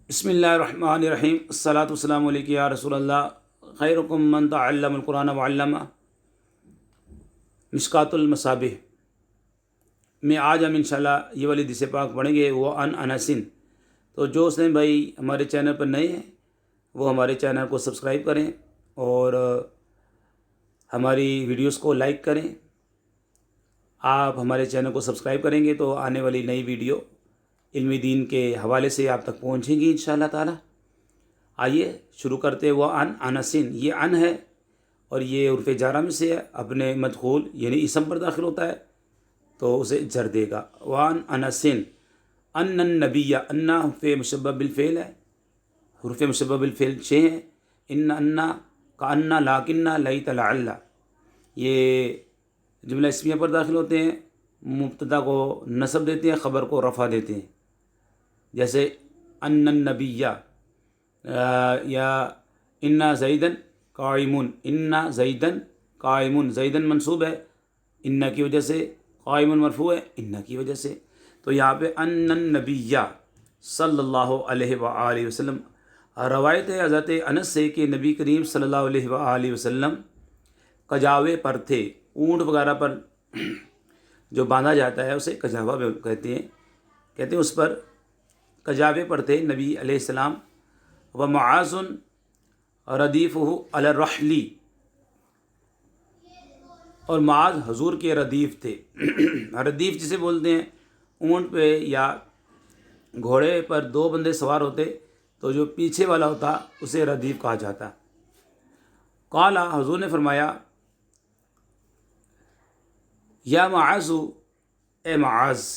بسم اللہ الرحمن الرحیم الصلاۃ والسلام علیک یا رسول اللہ خیرکم من تعلم القرآن وعلمہ مشکات المصابیح میں آج ہم انشاءاللہ یہ والی حدیث پاک پڑھیں گے وہ انسن۔ تو جو حسین بھائی ہمارے چینل پر نئے ہیں وہ ہمارے چینل کو سبسکرائب کریں اور ہماری ویڈیوز کو لائک کریں۔ آپ ہمارے چینل کو سبسکرائب کریں گے تو آنے والی نئی ویڈیو علمی دین کے حوالے سے آپ تک پہنچیں گی انشاءاللہ تعالی۔ آئیے شروع کرتے وہ انسن، یہ ان ہے اور یہ عرف جارہ میں سے ہے، اپنے مدخول یعنی اسم پر داخل ہوتا ہے تو اسے جر دے گا۔ وان انسن ان النبی، ان حرف مشبہ بالفعل ہے، حرف مشبہ بالفعل 6 ہیں، ان کا ان لاکن لیت لعل، یہ جملہ اسمیہ پر داخل ہوتے ہیں، مبتدا کو نصب دیتے ہیں، خبر کو رفع دیتے ہیں، جیسے ان النبی یا ان زیدن قائمون، ان زیدن قائمون، زیدن منصوب ہے ان کی وجہ سے، قائمون مرفوع ہے ان کی وجہ سے۔ تو یہاں پہ ان النبی صلی اللہ علیہ وآلہ وسلم، روایت ہے حضرت انس سے کہ نبی کریم صلی اللہ علیہ وآلہ وسلم کجاوے پر تھے، اونٹ وغیرہ پر جو باندھا جاتا ہے اسے کجاوا کہتے ہیں اس پر کجاوے پر تھے نبی علیہ السلام۔ و معاذ ردیفہ علی الرحل، اور معاذ حضور کے ردیف تھے۔ ردیف جسے بولتے ہیں، اونٹ پہ یا گھوڑے پر 2 بندے سوار ہوتے تو جو پیچھے والا ہوتا اسے ردیف کہا جاتا۔ قال، حضور نے فرمایا، یا معاذ، اے معاذ،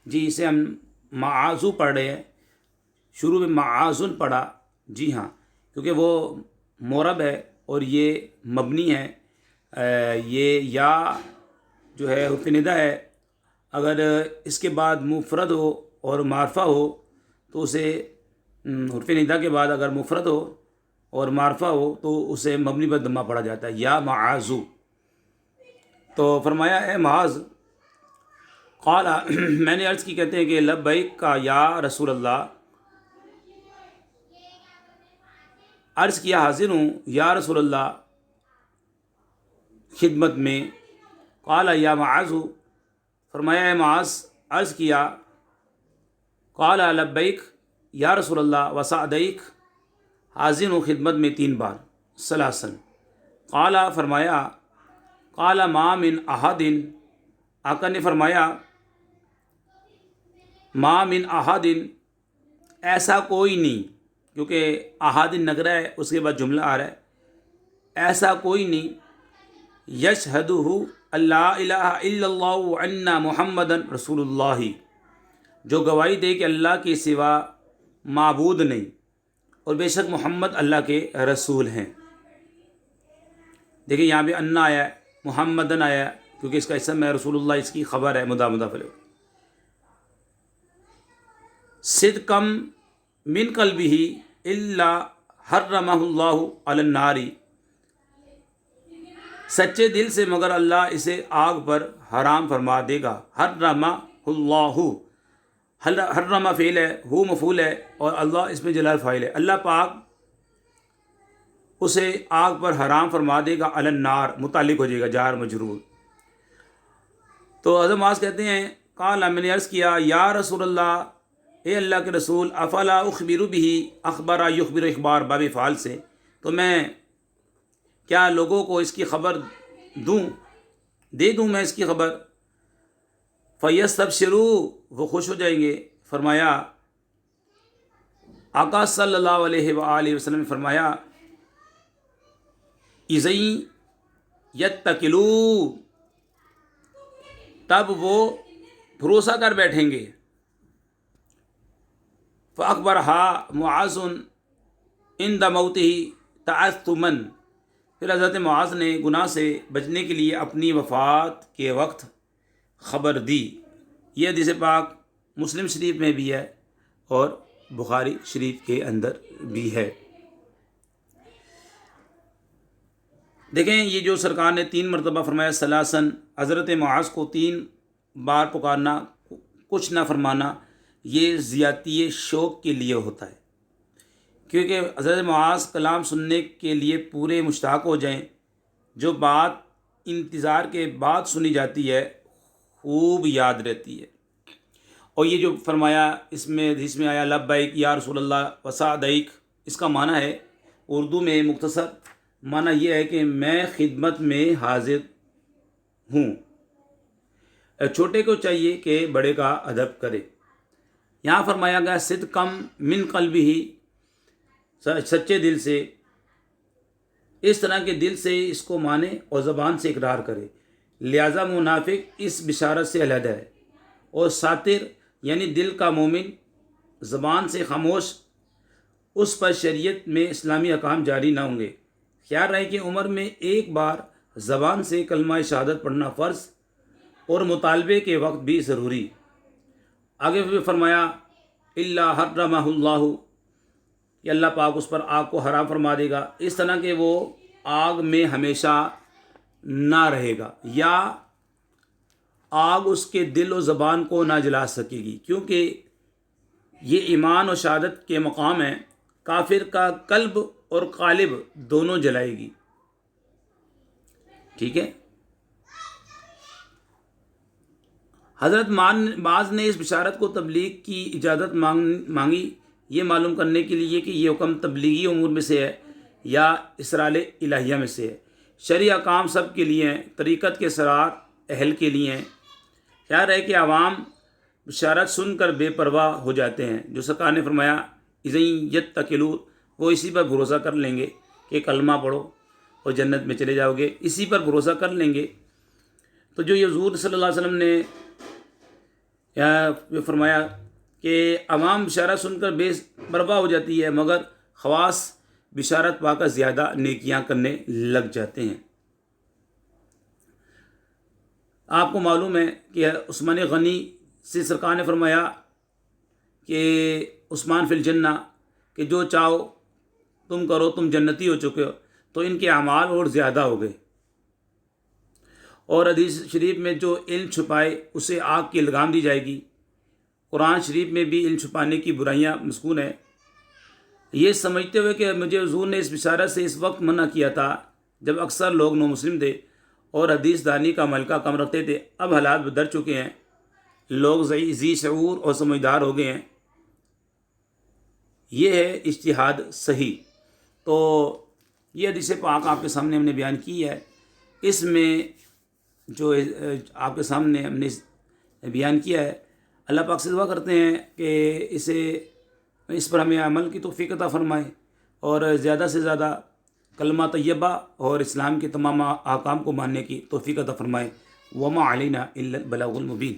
جی اسے ہم معاذو پڑھ رہے ہیں، شروع میں معاذن پڑھا، جی ہاں، کیونکہ وہ مورب ہے اور یہ مبنی ہے، یہ یا جو ہے حرف ندا ہے، اگر اس کے بعد مفرد ہو اور معرفہ ہو تو اسے حرف ندا کے بعد اگر مفرد ہو اور معرفہ ہو تو اسے مبنی پر ضمہ پڑھا جاتا ہے، یا معاذو۔ تو فرمایا اے معاذ، قال، میں نے عرض کی، کہتے ہیں کہ لبیک کا یا رسول اللہ، عرض کیا حاضر ہوں یا رسول اللہ خدمت میں۔ قال یا معاذ، فرمایا اے معاذ، عرض کیا، قال لبیک یا رسول اللہ وسعدیک، حاضر ہوں خدمت میں 3 بار، سلاسن۔ قال، فرمایا، قال ما من احد، آقا نے فرمایا، ما من احد، ایسا کوئی نہیں، کیونکہ احد نکرہ ہے اس کے بعد جملہ آ رہا ہے، ایسا کوئی نہیں، یشہدہ اللہ الہ الا اللہ وان محمدن رسول اللہ، جو گواہی دے کہ اللہ کے سوا معبود نہیں اور بے شک محمد اللہ کے رسول ہیں۔ دیکھیں یہاں پہ انا آیا ہے، محمدن آیا ہے، کیونکہ اس کا اسم ہے، رسول اللہ اس کی خبر ہے، مضاف الیہ۔ صدقم من قلبہ الا حرمہ اللہ علی النار، سچے دل سے مگر اللہ اسے آگ پر حرام فرما دے گا۔ حرمہ اللہ، حرمہ فعل ہے، ہو مفعول ہے اور اللہ اس میں جلال فاعل ہے، اللہ پاک اسے آگ پر حرام فرما دے گا، علی النار متعلق ہو جائے گا جار مجرور۔ تو حضرت معاذ کہتے ہیں، قال، میں نے عرض کیا، یا رسول اللہ، اے اللہ کے رسول، افلا اخبر بہ، اخبر یخبر اخبار باب فعال سے، تو میں کیا لوگوں کو اس کی خبر دے دوں میں اس کی خبر، فیستبشروا، وہ خوش ہو جائیں گے۔ فرمایا، آقا صلی اللہ علیہ وآلہ وسلم نے فرمایا، اذن یتکلوا، تب وہ بھروسہ کر بیٹھیں گے۔ فاخبرها معاذ عند موتہ تعثما، پھر حضرت معاذ نے گناہ سے بچنے کے لیے اپنی وفات کے وقت خبر دی۔ یہ حدیث پاک مسلم شریف میں بھی ہے اور بخاری شریف کے اندر بھی ہے۔ دیکھیں یہ جو سرکار نے 3 مرتبہ فرمایا سلاسن، حضرت معاذ کو 3 بار پکارنا، کچھ نہ فرمانا، یہ زیادتی شوق کے لیے ہوتا ہے۔ کیونکہ حضرت معاذ کلام سننے کے لیے پورے مشتاق ہو جائیں. جو بات انتظار کے بعد سنی جاتی ہے خوب یاد رہتی ہے. اور یہ جو فرمایا اس میں حدیث میں آیا لبیک یا رسول اللہ وسعدیک، اس کا معنی ہے اردو میں مختصر معنی یہ ہے کہ میں خدمت میں حاضر ہوں. چھوٹے کو چاہیے کہ بڑے کا ادب کرے. یہاں فرمایا گیا صدقم من قلبہ ہی، سچے دل سے، اس طرح کے دل سے اس کو مانے اور زبان سے اقرار کرے. لہذا منافق اس بشارت سے علیحدہ ہے، اور ساتر یعنی دل کا مومن زبان سے خاموش، اس پر شریعت میں اسلامی احکام جاری نہ ہوں گے. خیال رہے کہ عمر میں ایک بار زبان سے کلمہ شہادت پڑھنا فرض اور مطالبے کے وقت بھی ضروری. آگے بھی فرمایا اللہ حرمہ اللہ، کہ اللہ پاک اس پر آگ کو حرام فرما دے گا، اس طرح کہ وہ آگ میں ہمیشہ نہ رہے گا، یا آگ اس کے دل و زبان کو نہ جلا سکے گی، کیونکہ یہ ایمان و شہادت کے مقام ہیں. کافر کا قلب اور قالب دونوں جلائے گی. ٹھیک ہے. حضرت معاذ نے اس بشارت کو تبلیغ کی اجازت مانگی، یہ معلوم کرنے کے لیے کہ یہ حکم تبلیغی امور میں سے ہے یا اسرار الہیہ میں سے ہے. شرعی احکام سب کے لیے ہیں، طریقت کے اسرار اہل کے لیے ہیں. خیال ہے کہ عوام بشارت سن کر بے پرواہ ہو جاتے ہیں. جو سرکار نے فرمایا اذن یتکلوا، وہ اسی پر بھروسہ کر لیں گے کہ کلمہ پڑھو اور جنت میں چلے جاؤ گے، اسی پر بھروسہ کر لیں گے. تو جو حضور صلی اللہ علیہ وسلم نے یہ فرمایا کہ عوام بشارت سن کر بے پرواہ ہو جاتی ہے، مگر خواص بشارت پا کر زیادہ نیکیاں کرنے لگ جاتے ہیں. آپ کو معلوم ہے کہ عثمان غنی سے سرکار نے فرمایا کہ عثمان فی الجنہ، کہ جو چاہو تم کرو، تم جنتی ہو چکے ہو. تو ان کے اعمال اور زیادہ ہو گئے. اور حدیث شریف میں جو علم چھپائے اسے آگ کی لگام دی جائے گی. قرآن شریف میں بھی علم چھپانے کی برائیاں مذکور ہیں. یہ سمجھتے ہوئے کہ مجھے حضور نے اس بشارت سے اس وقت منع کیا تھا جب اکثر لوگ نو مسلم تھے اور حدیث دانی کا ملکہ کم رکھتے تھے. اب حالات بدل چکے ہیں، لوگ ذی شعور اور سمجھدار ہو گئے ہیں. یہ ہے اجتہاد صحیح. تو یہ حدیث پاک آپ کے سامنے ہم نے بیان کی ہے. اس میں جو آپ کے سامنے ہم نے بیان کیا ہے، اللہ پاک سے دعا کرتے ہیں کہ اس پر ہمیں عمل کی توفیق عطا فرمائے، اور زیادہ سے زیادہ کلمہ طیبہ اور اسلام کے تمام احکام کو ماننے کی توفیق عطا فرمائے. وما علینا الا البلاغ المبین.